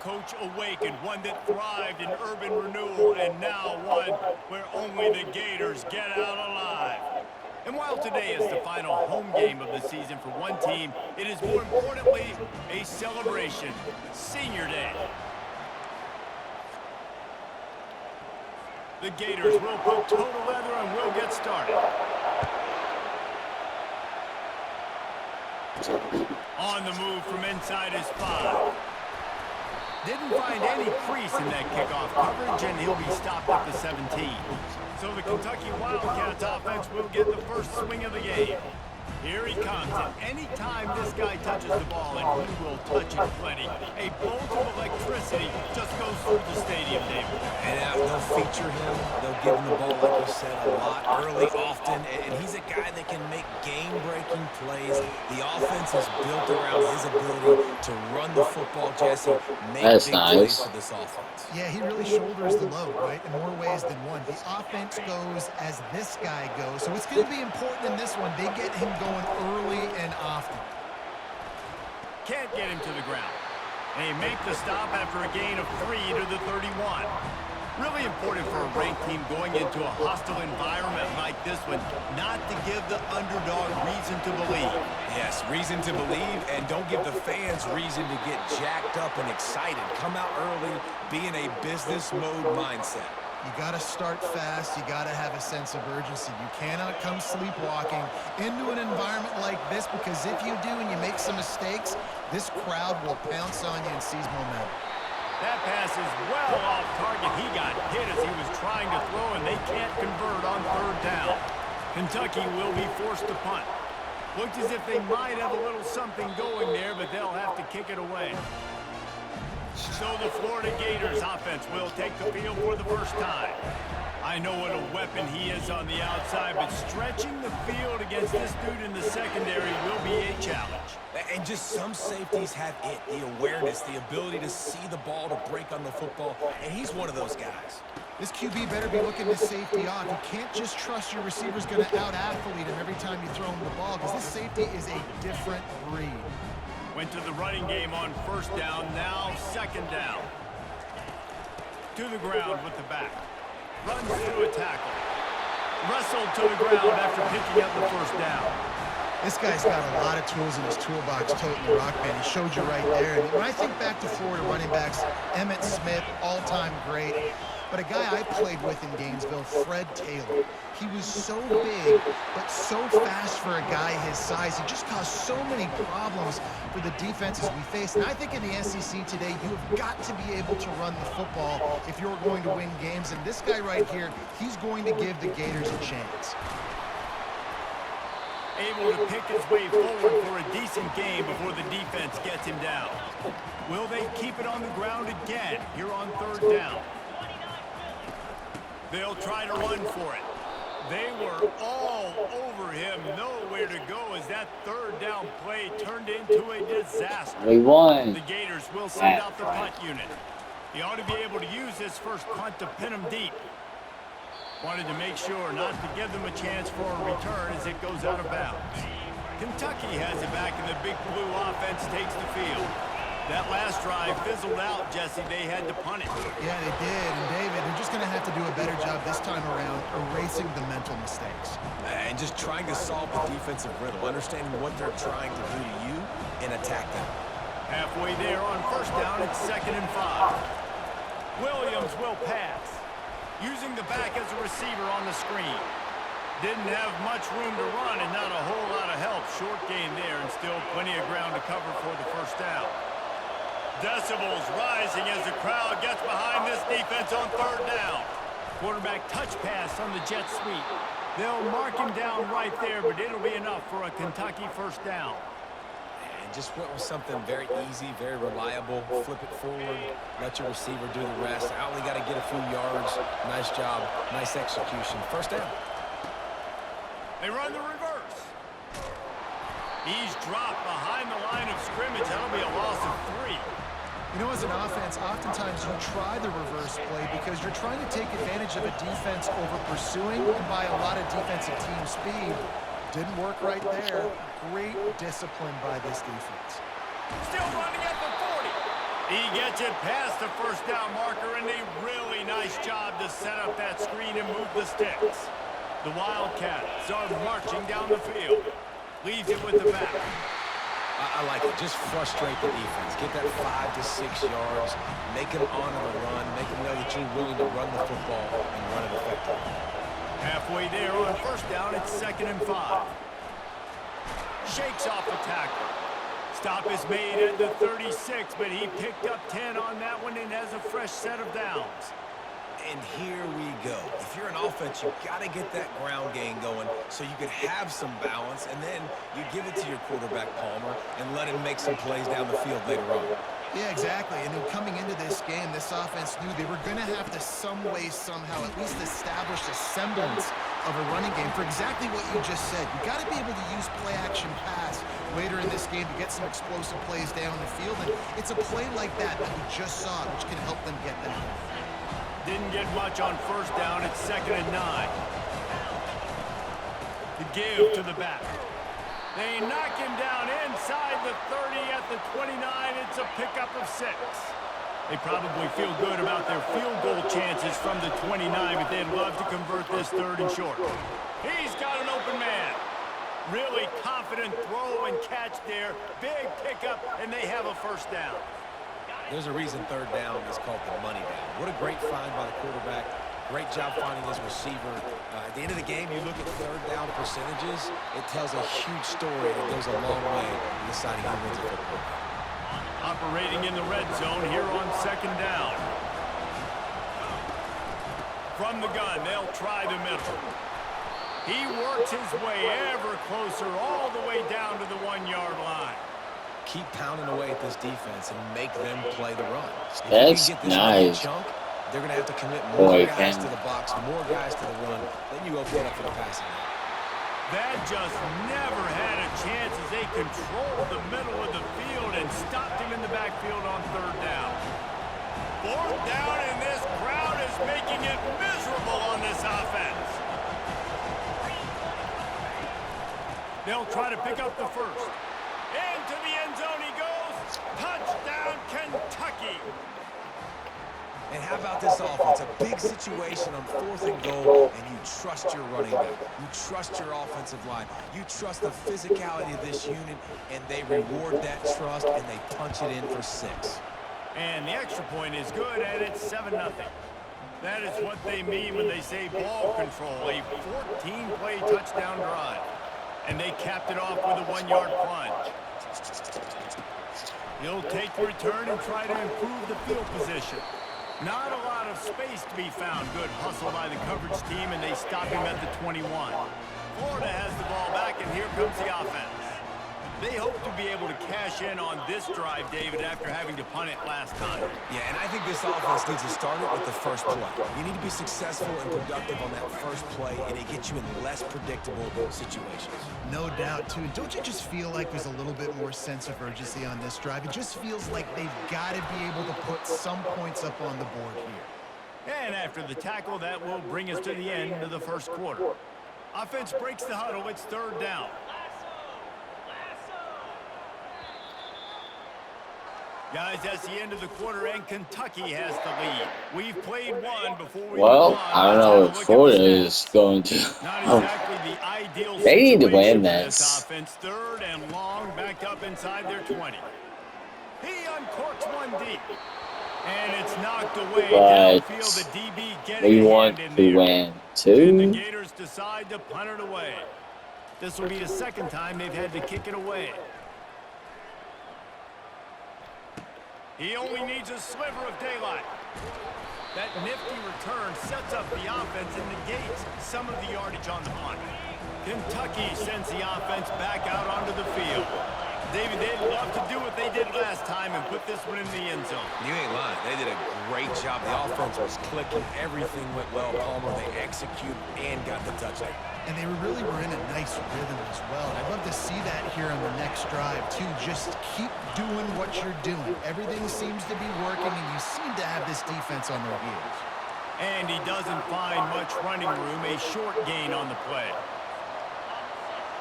Coach awakened, one that thrived in urban renewal, and now one where only the Gators get out alive. And while today is the final home game of the season for one team, it is more importantly a celebration, Senior Day. The Gators will put total leather and will get started. On the move from inside his 5. Didn't find any crease in that kickoff coverage, and he'll be stopped at the 17. So the Kentucky Wildcats offense will get the first swing of the game. Here he comes, and anytime this guy touches the ball, and he will touch it plenty, a bolt of electricity just goes through the stadium, David. And they'll feature him. They'll give him the ball, like you said, a lot, early, often, and he's a guy that can make game-breaking plays. The offense is built around his ability to run the football, Jesse, make big plays for this offense. Yeah, he really shoulders the load, right, in more ways than one. The offense goes as this guy goes, so it's going to be important in this one. They get him going early and often. Can't get him to the ground. They make the stop after a gain of 3 to the 31. Really important for a ranked team going into a hostile environment like this one, not to give the underdog reason to believe. Yes, reason to believe, and don't give the fans reason to get jacked up and excited. Come out early, be in a business mode mindset. You got to start fast. You got to have a sense of urgency. You cannot come sleepwalking into an environment like this, because if you do and you make some mistakes, this crowd will pounce on you and seize momentum. That pass is well off target. He got hit as he was trying to throw, and they can't convert on 3rd down. Kentucky will be forced to punt. Looked as if they might have a little something going there, but they'll have to kick it away. So the Florida Gators offense will take the field for the first time. I know what a weapon he is on the outside, but stretching the field against this dude in the secondary will be a challenge. And just some safeties have it, the awareness, the ability to see the ball, to break on the football, and he's one of those guys. This QB better be looking this safety off. You can't just trust your receiver's going to out-athlete him every time you throw him the ball, because this safety is a different breed. Went to the running game on 1st down, now 2nd down. To the ground with the back. Runs through a tackle. Wrestled to the ground after picking up the 1st down. This guy's got a lot of tools in his toolbox, toting the rock band. He showed you right there. And when I think back to Florida running backs, Emmitt Smith, all-time great. But a guy I played with in Gainesville, Fred Taylor. He was so big, but so fast for a guy his size. He just caused so many problems for the defenses we face. And I think in the SEC today, you have got to be able to run the football if you're going to win games. And this guy right here, he's going to give the Gators a chance. Able to pick his way forward for a decent game before the defense gets him down. Will they keep it on the ground again here on 3rd down? They'll try to run for it. They were all over him, nowhere to go as that 3rd down play turned into a disaster. The Gators will send out the punt unit. He ought to be able to use his first punt to pin him deep. Wanted to make sure not to give them a chance for a return as it goes out of bounds. Kentucky has it back, and the Big Blue offense takes the field. That last drive fizzled out, Jesse. They had to punt it. Yeah, they did. And, David, they're just going to have to do a better job this time around erasing the mental mistakes. And just trying to solve the defensive riddle, understanding what they're trying to do to you and attack them. Halfway there on 1st down, it's 2nd and 5. Williams will pass, using the back as a receiver on the screen. Didn't have much room to run and not a whole lot of help. Short gain there, and still plenty of ground to cover for the 1st down. Decibels rising as the crowd gets behind this defense on 3rd down. Quarterback touch pass on the jet sweep. They'll mark him down right there, but it'll be enough for a Kentucky 1st down. And just went with something very easy, very reliable. Flip it forward, let your receiver do the rest. I only got to get a few yards. Nice job, nice execution. 1st down. They run the reverse. He's dropped behind the line of scrimmage. That'll be a loss of 3. You know, as an offense, oftentimes you try the reverse play because you're trying to take advantage of a defense over pursuing and by a lot of defensive team speed. Didn't work right there. Great discipline by this defense. Still running at the 40. He gets it past the first down marker, and a really nice job to set up that screen and move the sticks. The Wildcats are marching down the field. Leaves it with the back. I like it. Just frustrate the defense. Get that 5 to 6 yards. Make them honor the run. Make them know that you're willing to run the football and run it effectively. Halfway there on first down, it's 2nd and 5. Shakes off the tackle. Stop is made at the 36, but he picked up 10 on that one and has a fresh set of downs. And here we go. If you're an offense, you've got to get that ground game going so you could have some balance, and then you give it to your quarterback, Palmer, and let him make some plays down the field later on. Yeah, exactly. And then coming into this game, this offense knew they were going to have to some way, somehow, at least establish a semblance of a running game for exactly what you just said. You got to be able to use play-action pass later in this game to get some explosive plays down the field. And it's a play like that that we just saw, which can help them get that. Didn't get much on first down. It's 2nd and 9. The give to the back. They knock him down inside the 30 at the 29. It's a pickup of 6. They probably feel good about their field goal chances from the 29, but they'd love to convert this 3rd and short. He's got an open man. Really confident throw and catch there. Big pickup, and they have a first down. There's a reason 3rd down is called the money down. What a great find by the quarterback. Great job finding his receiver. At the end of the game, you look at 3rd down percentages, it tells a huge story that goes a long way in deciding who wins a football game. Operating in the red zone here on 2nd down. From the gun, they'll try the middle. He works his way ever closer all the way down to the 1-yard line. Keep pounding away at this defense and make them play the run. That's if you can get this nice. chunk, they're going to have to commit more guys to the box, more guys to the run. Then you open it up for the passing game. That just never had a chance as they controlled the middle of the field and stopped him in the backfield on 3rd down. 4th down, and this crowd is making it miserable on this offense. They'll try to pick up the first. Into the end zone he goes. Touchdown, Kentucky. And how about this offense? A big situation on 4th and goal, and you trust your running back. You trust your offensive line. You trust the physicality of this unit, and they reward that trust, and they punch it in for 6. And the extra point is good, and it's 7-0. That is what they mean when they say ball control, a 14-play touchdown drive. And they capped it off with a 1-yard plunge. He'll take the return and try to improve the field position. Not a lot of space to be found. Good hustle by the coverage team, and they stop him at the 21. Florida has the ball back, and here comes the offense. They hope to be able to cash in on this drive, David, after having to punt it last time. Yeah, and I think this offense needs to start it with the first play. You need to be successful and productive on that first play, and it gets you in less predictable situations. No doubt, too. Don't you just feel like there's a little bit more sense of urgency on this drive? It just feels like they've got to be able to put some points up on the board here. And after the tackle, that will bring us to the end of the first quarter. Offense breaks the huddle. It's 3rd down. Guys, that's the end of the quarter, and Kentucky has the lead. We've played one before we Well, I don't know if Florida is going to. Not exactly the ideal They need to win situation for this. offense. 3rd and long, backed up inside their 20. He uncorks one deep, and it's knocked away But downfield. The DB getting we a want hand in to there. win And the too. Gators decide to punt it away. This will be the 2nd time they've had to kick it away. He only needs a sliver of daylight. That nifty return sets up the offense and negates some of the yardage on the punt. Kentucky sends the offense back out onto the field. David, they'd love to do what they did last time and put this one in the end zone. You ain't lying. They did a great job. The offense was clicking. Everything went well. Palmer, they executed and got the touchdown. And they really were in a nice rhythm as well. And I'd love to see that here on the next drive, too. Just keep doing what you're doing. Everything seems to be working, and you seem to have this defense on their heels. And he doesn't find much running room. A short gain on the play.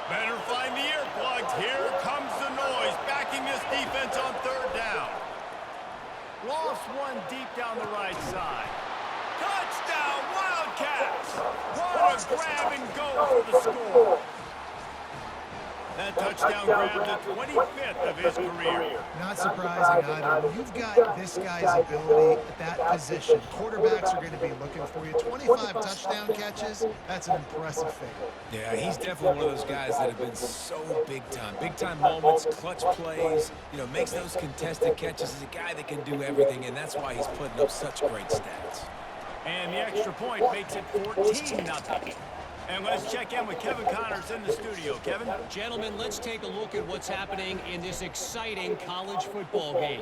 Better find the earplugs. Here comes the noise, backing this defense on 3rd down. Lofts one deep down the right side. Touchdown, Wildcats! What a grab and go for the score. That touchdown grabbed the 25th of his career. Not surprising either. When you've got this guy's ability at that position, quarterbacks are going to be looking for you. 25 touchdown catches, that's an impressive figure. Yeah, he's definitely one of those guys that have been so big time. Big time moments, clutch plays, makes those contested catches. He's a guy that can do everything, and that's why he's putting up such great stats. And the extra point makes it 14-0. And let's check in with Kevin Connors in the studio. Kevin? Gentlemen, let's take a look at what's happening in this exciting college football game.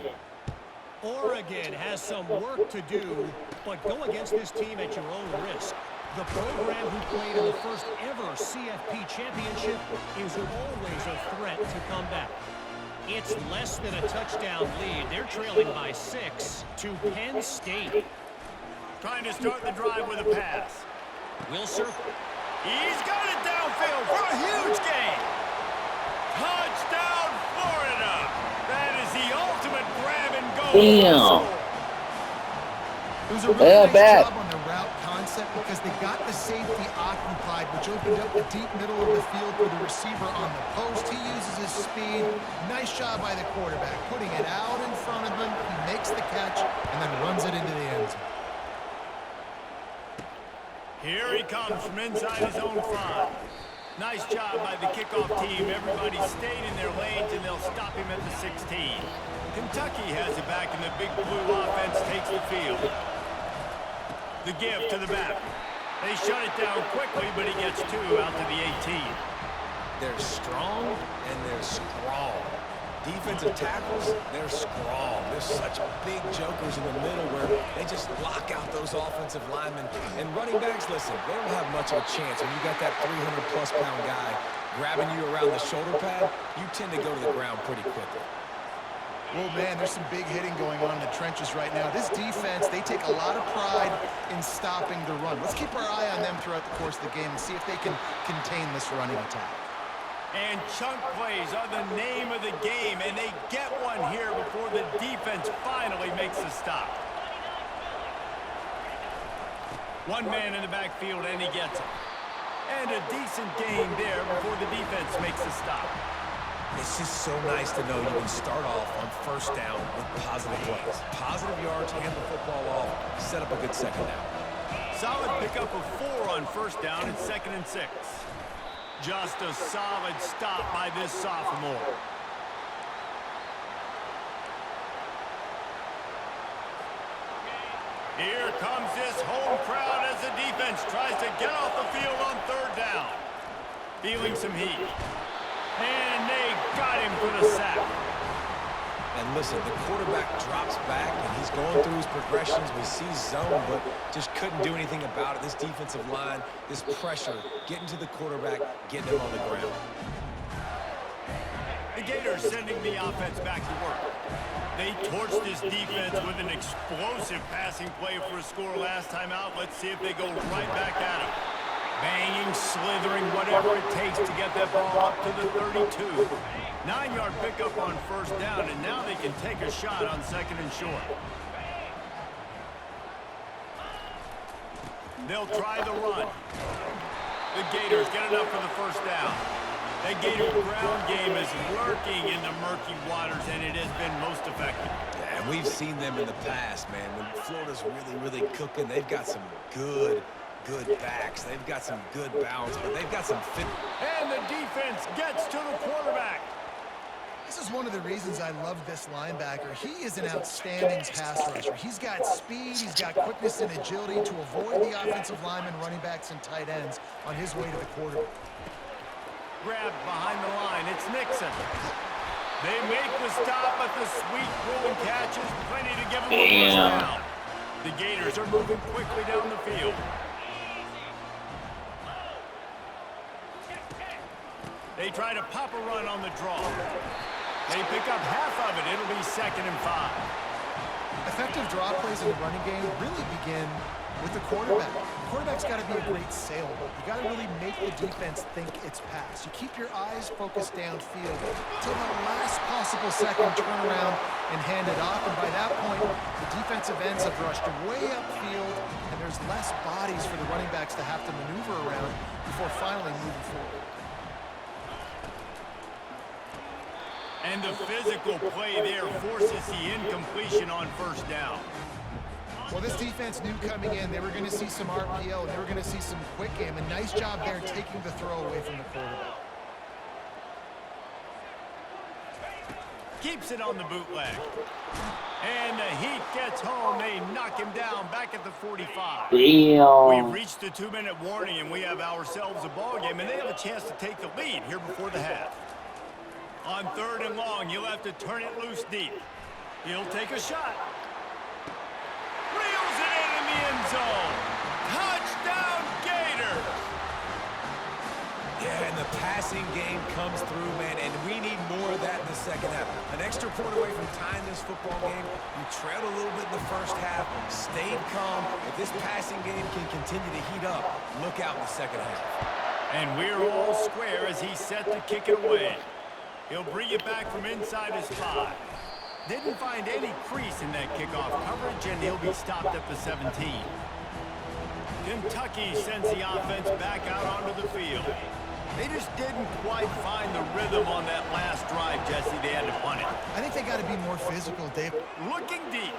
Oregon has some work to do, but go against this team at your own risk. The program who played in the first ever CFP championship is always a threat to come back. It's less than a touchdown lead. They're trailing by 6 to Penn State. Trying to start the drive with a pass. Wilson. He's got it downfield for a huge gain. Touchdown, Florida. That is the ultimate grab and go. Damn. It was a really nice job on the route concept because they got the safety occupied, which opened up the deep middle of the field for the receiver on the post. He uses his speed. Nice job by the quarterback, putting it out in front of him. He makes the catch and then runs it into the end zone. Here he comes from inside his own 5. Nice job by the kickoff team. Everybody stayed in their lanes, and they'll stop him at the 16. Kentucky has it back, and the big blue offense takes the field. The give to the back. They shut it down quickly, but he gets 2 out to the 18. They're strong, and they're strong. Defensive tackles, they're strong. There's such big jokers in the middle where they just lock out those offensive linemen. And running backs, listen, they don't have much of a chance. When you got that 300-plus pound guy grabbing you around the shoulder pad, you tend to go to the ground pretty quickly. Well, man, there's some big hitting going on in the trenches right now. This defense, they take a lot of pride in stopping the run. Let's keep our eye on them throughout the course of the game and see if they can contain this running attack. And chunk plays are the name of the game, and they get one here before the defense finally makes a stop. One man in the backfield, and he gets it. And a decent gain there before the defense makes a stop. It's just so nice to know you can start off on first down with positive plays. Positive yards, hand the football off, set up a good second down. Solid pickup of 4 on first down and 2nd and 6. Just a solid stop by this sophomore. Here comes this home crowd as the defense tries to get off the field on 3rd down. Feeling some heat. And they got him for the sack. And listen, the quarterback drops back, and he's going through his progressions. We see zone, but just couldn't do anything about it. This defensive line, this pressure, getting to the quarterback, getting him on the ground. The Gators sending the offense back to work. They torched this defense with an explosive passing play for a score last time out. Let's see if they go right back at him. Banging, slithering, whatever it takes to get that ball up to the 32. 9-yard pickup on first down, and now they can take a shot on 2nd and short. They'll try the run. The Gators get enough for the first down. The Gator ground game is lurking in the murky waters, and it has been most effective. Yeah, and we've seen them in the past, man. When Florida's really cooking, they've got some good backs. They've got some good balance, but they've got some fit. And the defense gets to the quarterback. This is one of the reasons I love this linebacker. He is an outstanding pass rusher. He's got speed, he's got quickness and agility to avoid the offensive linemen, running backs, and tight ends on his way to the quarterback. Grabbed behind the line, it's Nixon. They make the stop, but the sweet rolling catch is plenty to give them a first down. The Gators are moving quickly down the field. They try to pop a run on the draw. They pick up half of it. It'll be 2nd and 5. Effective draw plays in the running game really begin with the quarterback. The quarterback's got to be a great sailboat. You got to really make the defense think it's pass. You keep your eyes focused downfield till the last possible second, turn around and hand it off. And by that point, the defensive ends have rushed way upfield, and there's less bodies for the running backs to have to maneuver around before finally moving forward. And the physical play there forces the incompletion on first down. Well, this defense knew coming in they were going to see some RPO, and they were going to see some quick game. A nice job there taking the throw away from the quarterback. Keeps it on the bootleg. And the Heat gets home. They knock him down back at the 45. We've reached the 2-minute warning, and we have ourselves a ball game, and they have a chance to take the lead here before the half. On 3rd and long, you'll have to turn it loose deep. He'll take a shot. Reels it in the end zone. Touchdown, Gators! Yeah, and the passing game comes through, man, and we need more of that in the second half. An extra point away from tying this football game. You trailed a little bit in the first half, stayed calm. If this passing game can continue to heat up, look out in the second half. And we're all square as he's set to kick it away. He'll bring it back from inside his 5. Didn't find any crease in that kickoff coverage, and he'll be stopped at the 17. Kentucky sends the offense back out onto the field. They just didn't quite find the rhythm on that last drive, Jesse. They had to punt it. I think they got to be more physical, Dave. Looking deep.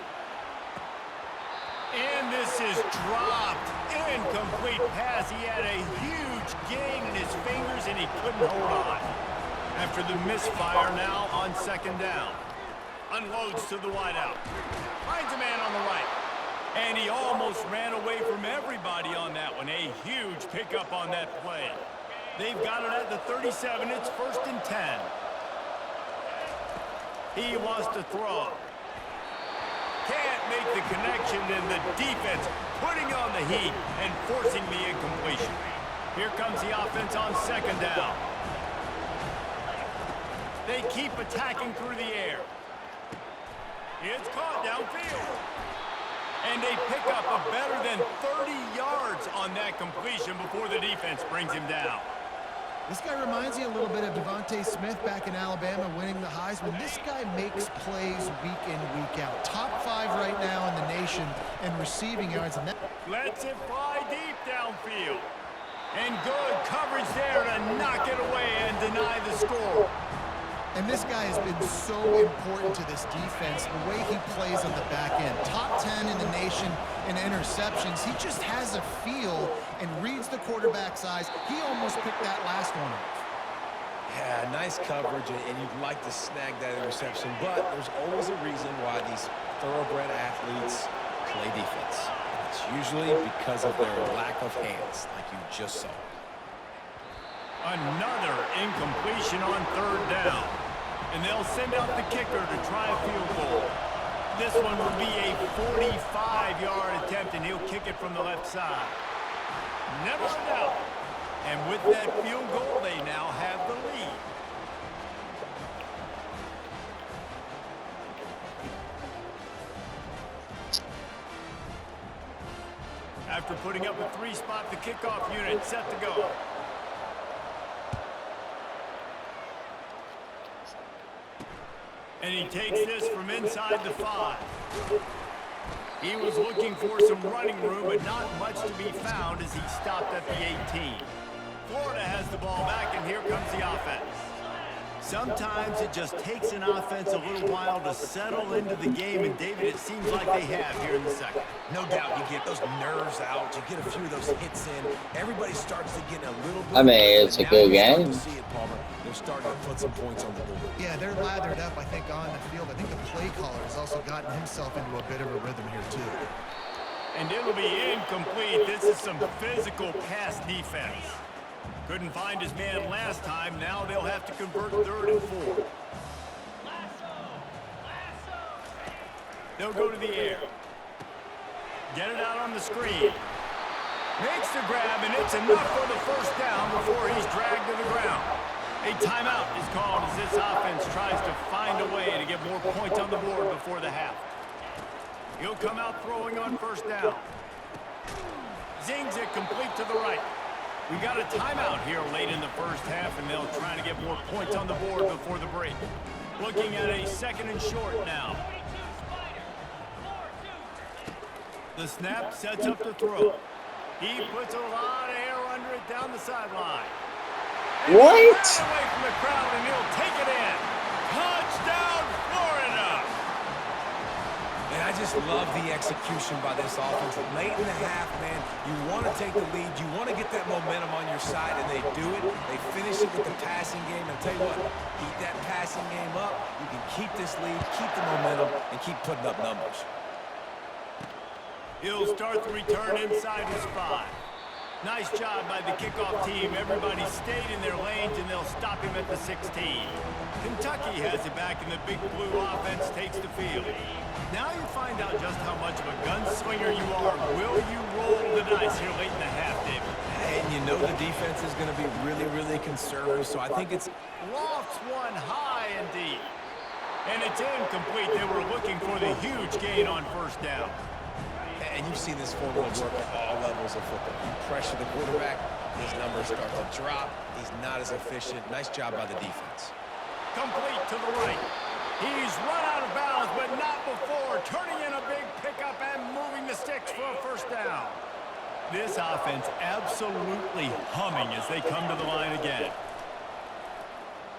And this is dropped. Incomplete pass. He had a huge gain in his fingers, and he couldn't hold on. After the misfire now on 2nd down. Unloads to the wideout. Finds a man on the right. And he almost ran away from everybody on that one. A huge pickup on that play. They've got it at the 37. It's 1st and 10. He wants to throw. Can't make the connection, and the defense putting on the heat and forcing the incompletion. Here comes the offense on 2nd down. They keep attacking through the air. It's caught downfield. And they pick up a better than 30 yards on that completion before the defense brings him down. This guy reminds me a little bit of Devontae Smith back in Alabama winning the Heisman. This guy makes plays week in, week out. Top 5 right now in the nation in receiving yards. And that lets it fly deep downfield. And good coverage there to knock it away and deny the score. And this guy has been so important to this defense, the way he plays on the back end. Top 10 in the nation in interceptions. He just has a feel and reads the quarterback's eyes. He almost picked that last one off. Yeah, nice coverage, and you'd like to snag that interception, but there's always a reason why these thoroughbred athletes play defense. It's usually because of their lack of hands, like you just saw. Another incompletion on 3rd down. And they'll send out the kicker to try a field goal. This one will be a 45-yard attempt, and he'll kick it from the left side. Never a doubt. And with that field goal, they now have the lead. After putting up a 3-spot, the kickoff unit set to go. And he takes this from inside the 5. He was looking for some running room, but not much to be found as he stopped at the 18. Florida has the ball back, and here comes the offense. Sometimes it just takes an offense a little while to settle into the game, and David, it seems like they have here in the second. No doubt, you get those nerves out, you get a few of those hits in. Everybody starts to get a little bit. I mean, it's a good game. See it, Palmer. They're starting to put some points on the board. Yeah, they're lathered up, I think, on the field. I think the play caller has also gotten himself into a bit of a rhythm here, too. And it'll be incomplete. This is some physical pass defense. Couldn't find his man last time. Now they'll have to convert 3rd and 4. They'll go to the air. Get it out on the screen. Makes the grab, and it's enough for the 1st down before he's dragged to the ground. A timeout is called as this offense tries to find a way to get more points on the board before the half. He'll come out throwing on 1st down. zings it complete to the right. We got a timeout here late in the first half, and they'll try to get more points on the board before the break. Looking at a 2nd and short now. The snap sets up the throw. He puts a lot of air under it down the sideline. And What? away from the crowd, and he'll take it in. Touchdown, Florida! And I just love the execution by this offense. Late in the half, man, you want to take the lead. You want to get that momentum on your side, and they do it. They finish it with the passing game. And I'll tell you what, keep that passing game up. You can keep this lead, keep the momentum, and keep putting up numbers. He'll start the return inside his 5. Nice job by the kickoff team. Everybody stayed in their lanes, and they'll stop him at the 16. Kentucky has it back, and the big blue offense takes the field. Now you find out just how much of a gunslinger you are. Will you roll the dice here late in the half, David? And you know the defense is going to be really, really conservative, so I think it's... Lofts one high and deep. And it's incomplete. They were looking for the huge gain on 1st down. And you've seen this formula work at all levels of football. You pressure the quarterback, his numbers start to drop. He's not as efficient. Nice job by the defense. Complete to the right. He's run out of bounds, but not before. Turning in a big pickup and moving the sticks for a 1st down. This offense absolutely humming as they come to the line again.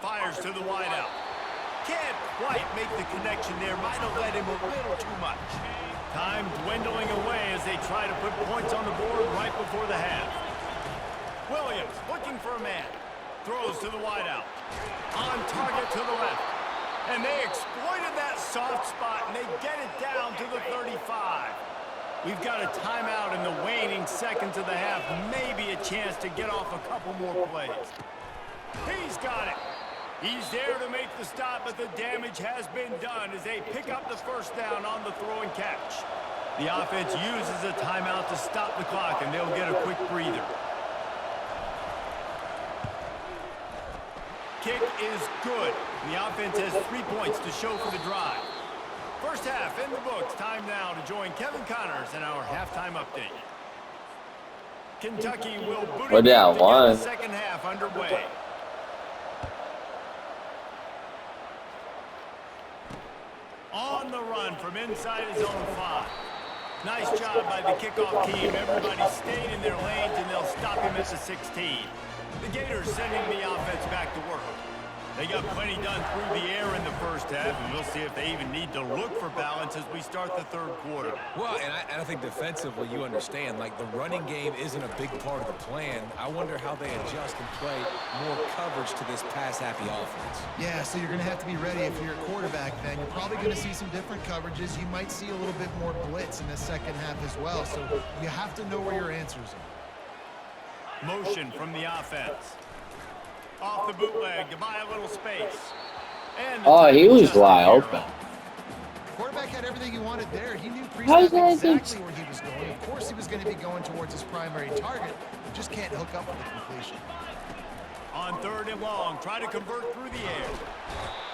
Fires to the wideout. Can't quite make the connection there. Might have led him a little too much. Time dwindling away as they try to put points on the board right before the half. Williams looking for a man. Throws to the wideout. On target to the left. And they exploited that soft spot, and they get it down to the 35. We've got a timeout in the waning seconds of the half. Maybe a chance to get off a couple more plays. He's got it. He's there to make the stop, but the damage has been done as they pick up the 1st down on the throw and catch. The offense uses a timeout to stop the clock, and they'll get a quick breather. Kick is good. The offense has 3 points to show for the drive. First half in the books. Time now to join Kevin Connors in our halftime update. Kentucky will boot it down to get the 2nd half underway. On the run from inside his own 5. Nice job by the kickoff team. Everybody stayed in their lanes, and they'll stop him at the 16. The Gators sending the offense back to work. They got plenty done through the air in the first half, and we'll see if they even need to look for balance as we start the 3rd quarter. Well, and I think defensively, you understand, like, the running game isn't a big part of the plan. I wonder how they adjust and play more coverage to this pass-happy offense. Yeah, so you're going to have to be ready if you're a quarterback then. You're probably going to see some different coverages. You might see a little bit more blitz in the 2nd half as well, so you have to know where your answers are. Motion from the offense. Off the bootleg to buy a little space. And he was wide open. Quarterback had everything he wanted there. He knew pre-snap exactly where he was going. Of course he was going to be going towards his primary target. Just can't hook up with the completion. On 3rd and long, try to convert through the air.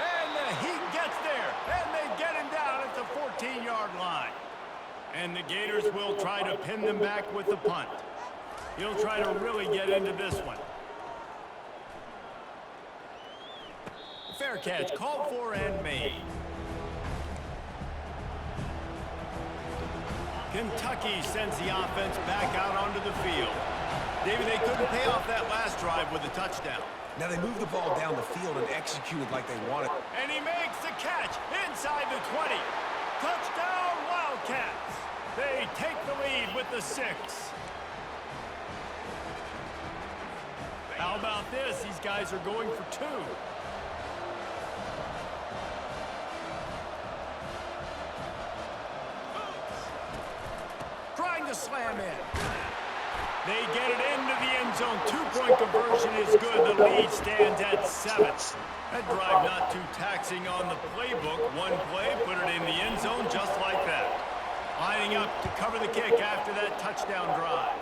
And he gets there. And they get him down at the 14-yard line. And the Gators will try to pin them back with the punt. He'll try to really get into this one. Fair catch called for and made. Kentucky sends the offense back out onto the field. David, they couldn't pay off that last drive with a touchdown. Now they moved the ball down the field and executed like they wanted. And he makes the catch inside the 20. Touchdown, Wildcats. They take the lead with the 6. How about this? These guys are going for 2. Trying to slam in. They get it into the end zone. 2-point conversion is good. The lead stands at 7. That drive not too taxing on the playbook. One play, put it in the end zone just like that. Lining up to cover the kick after that touchdown drive.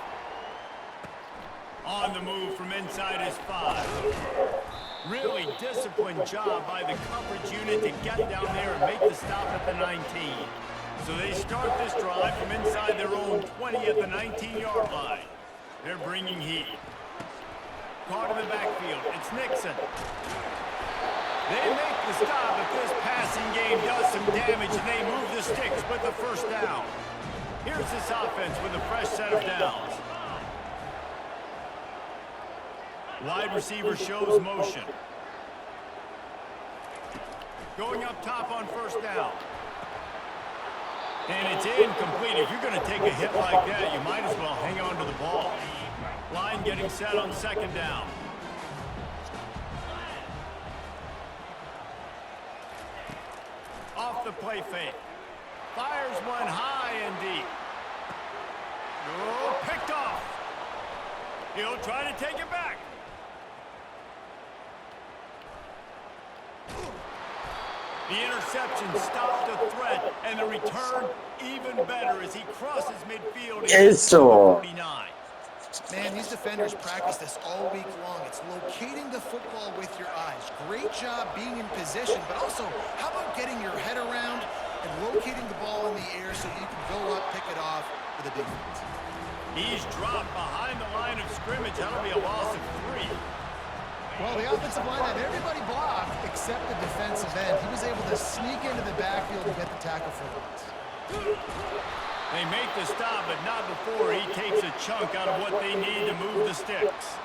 On the move from inside his 5. Really disciplined job by the coverage unit to get down there and make the stop at the 19. So they start this drive from inside their own 20 at the 19-yard line. They're bringing heat. Caught in the backfield. It's Nixon. They make the stop if this passing game does some damage, and they move the sticks with the first down. Here's this offense with a fresh set of downs. Wide receiver shows motion. Going up top on first down. And it's incomplete. If you're going to take a hit like that, you might as well hang on to the ball. Line getting set on second down. Off the play fake. Fires one high and deep. Oh, picked off. He'll try to take it back. The interception stopped the threat, and the return even better as he crosses midfield. It's so. 49. Man, these defenders practice this all week long. It's locating the football with your eyes. Great job being in position, but also, how about getting your head around and locating the ball in the air so you can go up, pick it off for the defense. He's dropped behind the line of scrimmage. That'll be a loss of 3. Well, the offensive line had everybody blocked except the defensive end. He was able to sneak into the backfield and get the tackle for loss. They make the stop, but not before he takes a chunk out of what they need to move the sticks.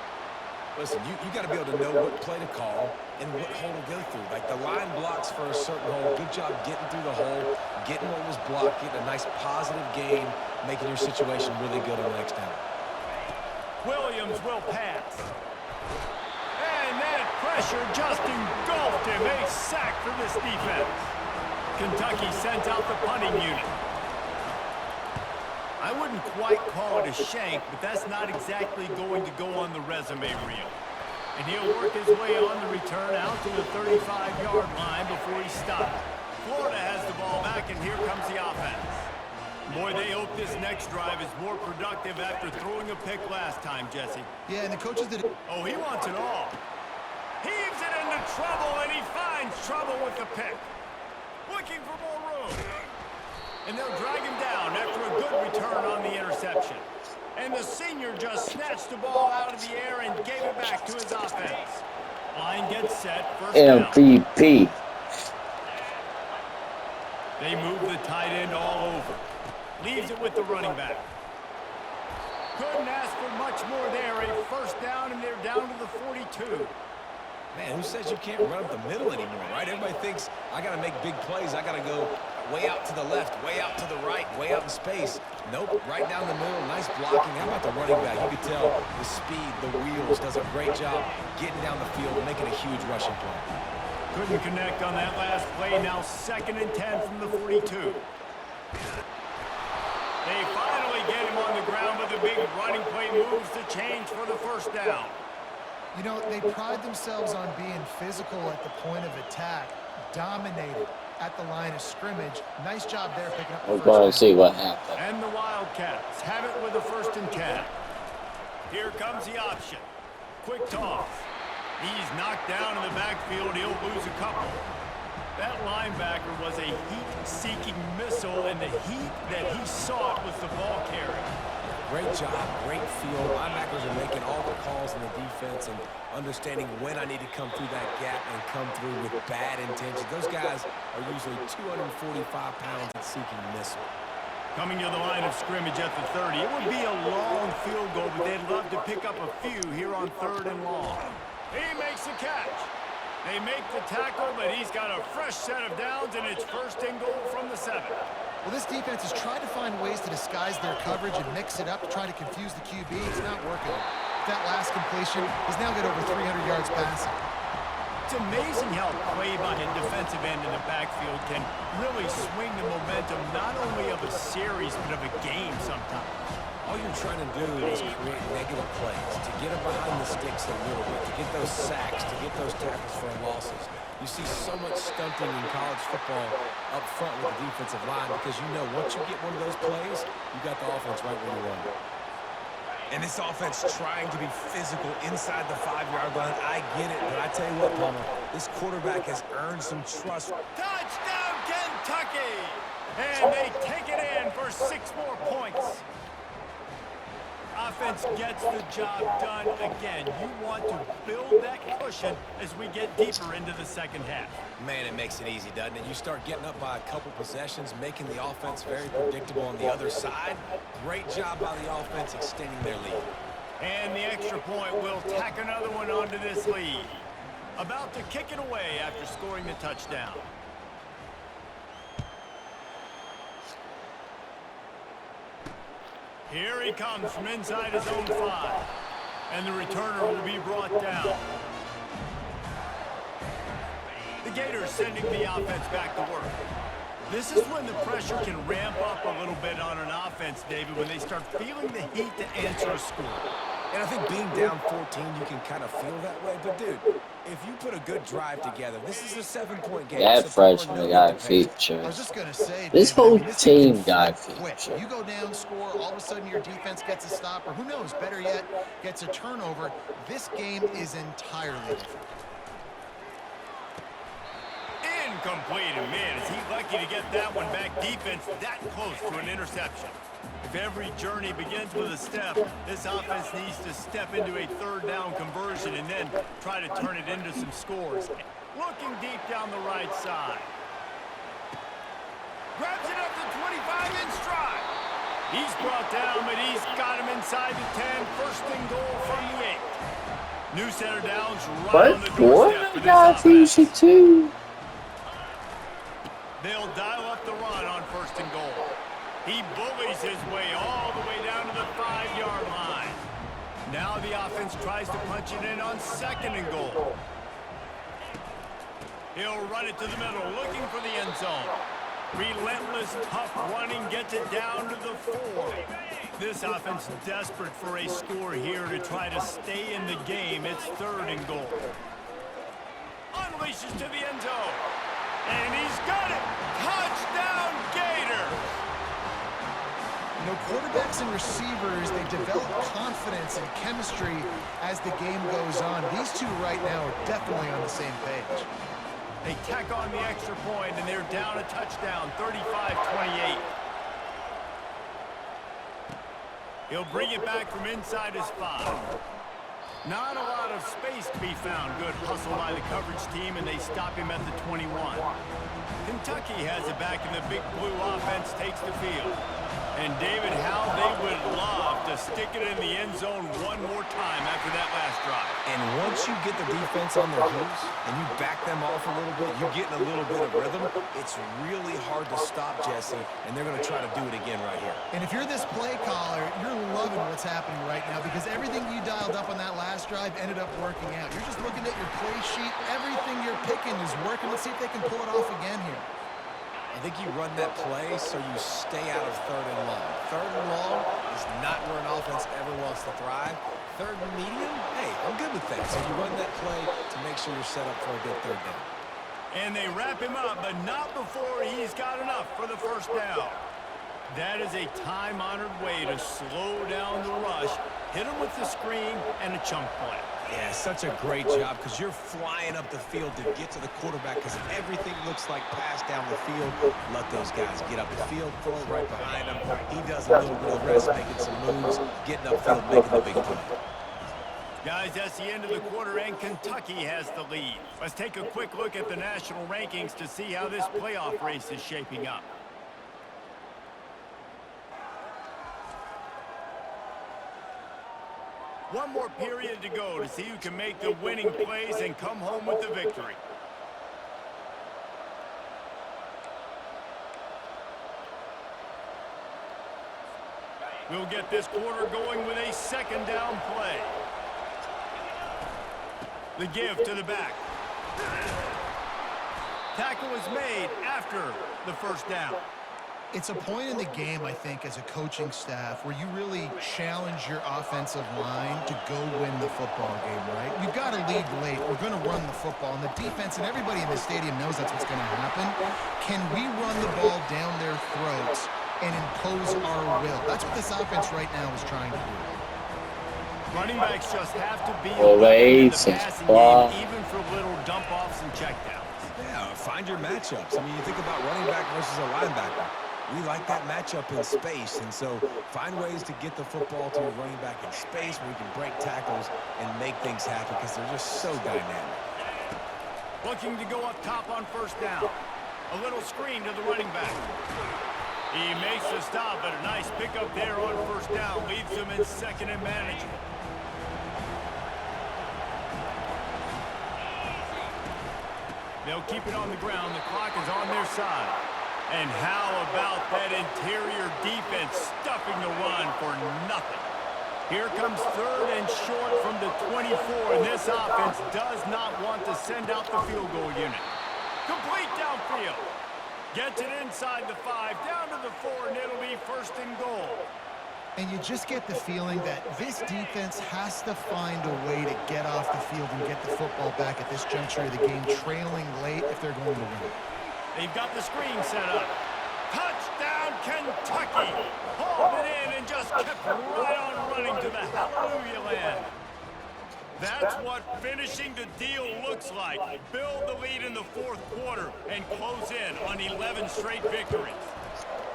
Listen, you got to be able to know what play to call and what hole to go through. Like the line blocks for a certain hole. Good job getting through the hole, getting what was blocked, getting a nice positive gain, making your situation really good on the next down. Williams will pass. And that pressure just engulfed him. A sack for this defense. Kentucky sends out the punting unit. I wouldn't quite call it a shank, but that's not exactly going to go on the resume reel. And he'll work his way on the return out to the 35-yard line before he stopped. Florida has the ball back, and here comes the offense. Boy, they hope this next drive is more productive after throwing a pick last time, Jesse. Yeah, and the coaches did it. Oh, he wants it all. Heaves it into trouble, and he finds trouble with the pick. Looking for more room. And they'll drag him down after a good return on the interception. And the senior just snatched the ball out of the air and gave it back to his offense. Line gets set, first down. MVP. They move the tight end all over. Leaves it with the running back. Couldn't ask for much more there. A first down, and they're down to the 42. Man, who says you can't run up the middle anymore, right? Everybody thinks, I got to make big plays. I got to go way out to the left, way out to the right, way out in space. Nope, right down the middle, nice blocking. How about the running back? You can tell the speed, the wheels, does a great job getting down the field and making a huge rushing play. Couldn't connect on that last play. Now 2nd and 10 from the 42. They finally get him on the ground with a big running play moves to change for the first down. You know, they pride themselves on being physical at the point of attack, dominated at the line of scrimmage. Nice job there picking up the We're first going down. to see what happens. And the Wildcats have it with a 1st and 10. Here comes the option. Quick toss. He's knocked down in the backfield. He'll lose a couple. That linebacker was a heat-seeking missile, and the heat that he sought was the ball carry. Great job, great field. Linebackers are making all the calls in the defense and understanding when I need to come through that gap and come through with bad intentions. Those guys are usually 245 pounds at seeking missile. Coming to the line of scrimmage at the 30. It would be a long field goal, but they'd love to pick up a few here on 3rd and long. He makes the catch. They make the tackle, but he's got a fresh set of downs, and it's 1st and goal from the 7. Well, this defense has tried to find ways to disguise their coverage and mix it up to try to confuse the QB. It's not working. That last completion, he's now got over 300 yards passing. It's amazing how play by a defensive end in the backfield can really swing the momentum not only of a series, but of a game sometimes. All you're trying to do is create negative plays, to get them behind the sticks a little bit, to get those sacks, to get those tackles for losses. You see so much stunting in college football up front with the defensive line because you know once you get one of those plays, you got the offense right where you want it. And this offense trying to be physical inside the 5-yard line, I get it, but I tell you what, Palmer, this quarterback has earned some trust. Touchdown, Kentucky! And they take it in for 6 more points. Offense gets the job done again. You want to build that cushion as we get deeper into the second half. Man, it makes it easy, doesn't it? You start getting up by a couple possessions, making the offense very predictable on the other side. Great job by the offense extending their lead. And the extra point will tack another one onto this lead. About to kick it away after scoring the touchdown. Here he comes from inside his own 5. And the returner will be brought down. The Gators sending the offense back to work. This is when the pressure can ramp up a little bit on an offense, David, when they start feeling the heat to answer a score. And I think being down 14, you can kind of feel that way. But, dude, if you put a good drive together, this is a 7-point game. That So freshman got I was features. just going to say, This David, I whole mean, this team can got flip quick. featured. You go down, score, all of a sudden your defense gets a stop, or who knows, better yet, gets a turnover. This game is entirely different. Incomplete, and man, is he lucky to get that one back. Defense that close to an interception. If every journey begins with a step, this offense needs to step into a third down conversion and then try to turn it into some scores. Looking deep down the right side. Grabs it up to 25 in stride. He's brought down, but he's got him inside the 10. First and goal from the 8. New center downs right on the doorstep for this offense. too. They'll dial up the run on first and goal. He bullies his way all the way down to the 5-yard line. Now the offense tries to punch it in on second and goal. He'll run it to the middle, looking for the end zone. Relentless, tough running gets it down to the 4. This offense desperate for a score here to try to stay in the game. It's third and goal. Unleashes to the end zone. And he's got it! Touchdown, Gators! You know, quarterbacks and receivers, they develop confidence and chemistry as the game goes on. These two right now are definitely on the same page. They tack on the extra point, and they're down a touchdown, 35-28. He'll bring it back from inside his 5. Not a lot of space to be found. Good hustle by the coverage team, and they stop him at the 21. Kentucky has it back, and the big blue offense takes the field. And, David, how they would love to stick it in the end zone one more time after that last drive. And once you get the defense on their heels and you back them off a little bit, you're getting a little bit of rhythm, it's really hard to stop, Jesse, and they're going to try to do it again right here. And if you're this play caller, you're loving what's happening right now because everything you dialed up on that last drive ended up working out. You're just looking at your play sheet. Everything you're picking is working. Let's see if they can pull it off again here. I think you run that play so you stay out of third and long. Third and long is not where an offense ever wants to thrive. Third and medium, hey, I'm good with that. So you run that play to make sure you're set up for a good third down. And they wrap him up, but not before he's got enough for the first down. That is a time-honored way to slow down the rush, hit him with the screen, and a chunk play. Yeah, such a great job because you're flying up the field to get to the quarterback because everything looks like pass down the field. Let those guys get up the field, throw it right behind him. He does a little bit of rest, making some moves, getting upfield, making the big play. Guys, that's the end of the quarter, and Kentucky has the lead. Let's take a quick look at the national rankings to see how this playoff race is shaping up. One more period to go to see who can make the winning plays and come home with the victory. We'll get this quarter going with a second down play. The give to the back. Tackle is made after the first down. It's a point in the game, I think, as a coaching staff where you really challenge your offensive line to go win the football game, right? We've got to lead late. We're going to run the football, and the defense and everybody in the stadium knows that's what's going to happen. Can we run the ball down their throats and impose our will? That's what this offense right now is trying to do. Running backs just have to be Well, in the wait, passing ball. game, even for little dump-offs and checkdowns. Yeah, find your matchups. I mean, you think about running back versus a linebacker. We like that matchup in space, and so find ways to get the football to your running back in space where you can break tackles and make things happen because they're just so dynamic. Looking to go up top on first down. A little screen to the running back. He makes the stop, but a nice pickup there on first down. Leaves him in second and manageable. They'll keep it on the ground. The clock is on their side. And how about that interior defense stuffing the run for nothing? Here comes third and short from the 24, and this offense does not want to send out the field goal unit. Complete downfield. Gets it inside the 5, down to the 4, and it'll be first and goal. And you just get the feeling that this defense has to find a way to get off the field and get the football back at this juncture of the game, trailing late if they're going to win. They've got the screen set up. Touchdown, Kentucky! Hauled it in and just kept right on running to the hallelujah land. That's what finishing the deal looks like. Build the lead in the fourth quarter and close in on 11 straight victories.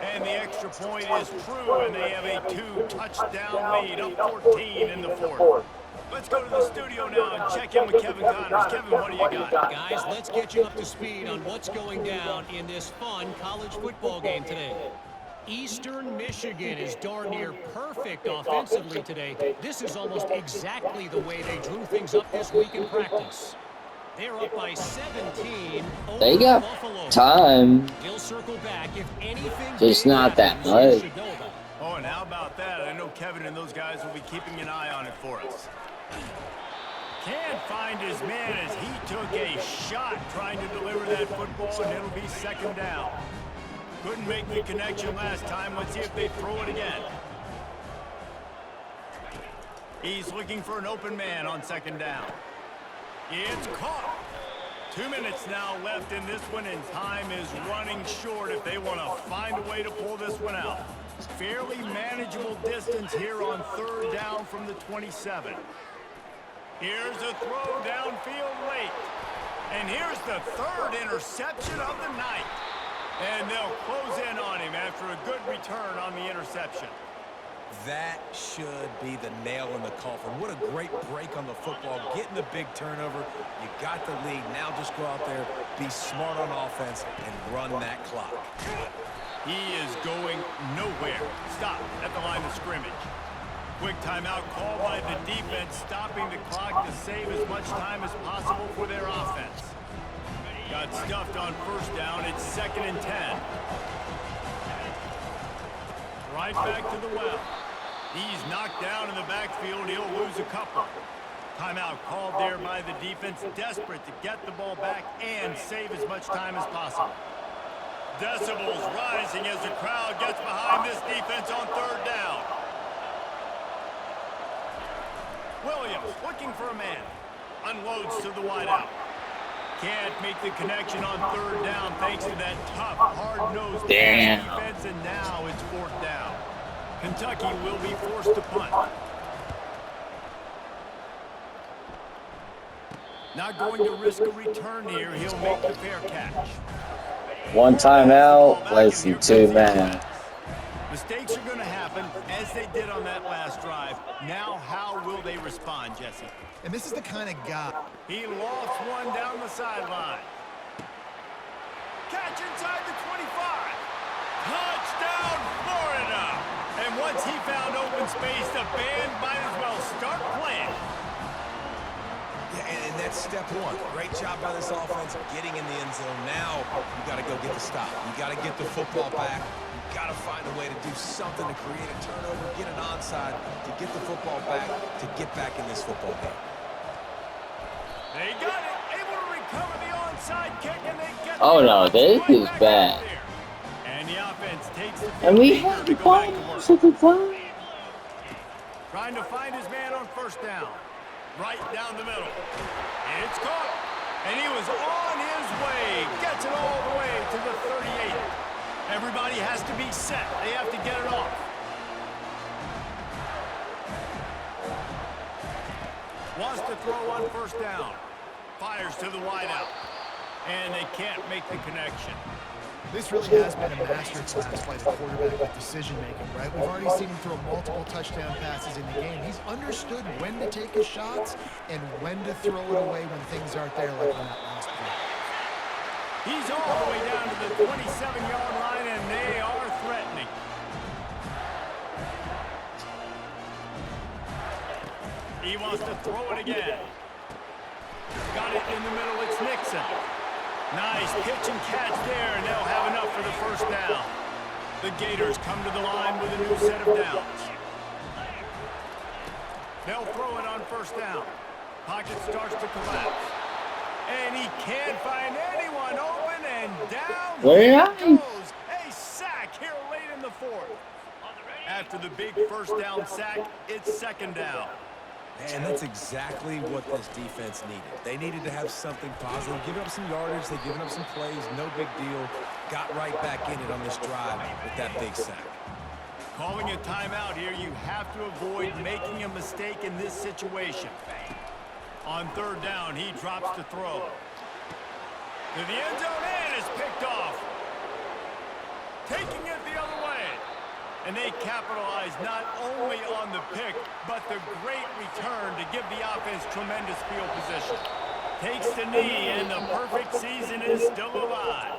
And the extra point is true, and they have a 2-touchdown lead, up 14 in the fourth. Let's go to the studio now and check in with Kevin Connors. Kevin, what do you got? Guys, let's get you up to speed on what's going down in this fun college football game today. Eastern Michigan is darn near perfect offensively today. This is almost exactly the way they drew things up this week in practice. They're up by 17 over They got Buffalo. time. He'll circle back if anything Just not that happens, much. you should know about it. Oh, and how about that? I know Kevin and those guys will be keeping an eye on it for us. Can't find his man as he took a shot trying to deliver that football, and it'll be second down. Couldn't make the connection last time. Let's see if they throw it again. He's looking for an open man on second down. It's caught. 2 minutes now left in this one, and time is running short if they want to find a way to pull this one out. Fairly manageable distance here on third down from the 27. Here's a throw downfield late. And here's the third interception of the night. And they'll close in on him after a good return on the interception. That should be the nail in the coffin. What a great break on the football. Getting the big turnover. You got the lead. Now just go out there, be smart on offense, and run that clock. He is going nowhere. Stop at the line of scrimmage. Quick timeout call by the defense, stopping the clock to save as much time as possible for their offense. Got stuffed on first down. It's second and 10. Right back to the well. He's knocked down in the backfield. He'll lose a couple. Timeout called there by the defense, desperate to get the ball back and save as much time as possible. Decibels rising as the crowd gets behind this defense on third down. Williams looking for a man. Unloads to the wideout. Can't make the connection on third down thanks to that tough, hard-nosed defense, and now it's fourth down. Kentucky will be forced to punt. Not going to risk a return here. He'll make the fair catch. One timeout, less than 2 man. Mistakes are going to happen, as they did on that last drive. Now, how will they respond, Jesse? And this is the kind of guy. He lofts one down the sideline. Catch inside the 25. Touchdown, Florida. And once he found open space, the band might as well start playing. Yeah, and that's step one. Great job by this offense getting in the end zone. Now you got to go get the stop. You got to get the football back. You got to find a way to do something to create a turnover, get an onside, to get the football back, to get back in this football game. They got it. Able to recover the onside kick, and they get Oh no, this is bad. And the offense takes the And we field had to the go back to ball work. at the time. Trying to find his man on first down. Right down the middle. It's caught. And he was on his way. Gets it all the way to the 38. Everybody has to be set. They have to get it off. Wants to throw on first down. Fires to the wideout. And they can't make the connection. This really has been a masterclass by the quarterback with decision-making, right? We've already seen him throw multiple touchdown passes in the game. He's understood when to take his shots and when to throw it away when things aren't there, like on that last play. He's all the way down to the 27-yard line, and they are threatening. He wants to throw it again. Got it in the middle. It's Nixon. Nice pitch and catch there, and they'll have enough for the first down. The Gators come to the line with a new set of downs. They'll throw it on first down. Pocket starts to collapse. And he can't find anyone open, and down he goes. A sack here late in the fourth. After the big first down sack, it's second down. And that's exactly what this defense needed. They needed to have something positive. Giving up some yardage, they've given up some plays, no big deal. Got right back in it on this drive with that big sack. Calling a timeout here, you have to avoid making a mistake in this situation. On third down, he drops to throw. To the end zone, and is picked off. Taking it the other way. And they capitalize not only on the pick, but the great return to give the offense tremendous field position. Takes the knee, and the perfect season is still alive.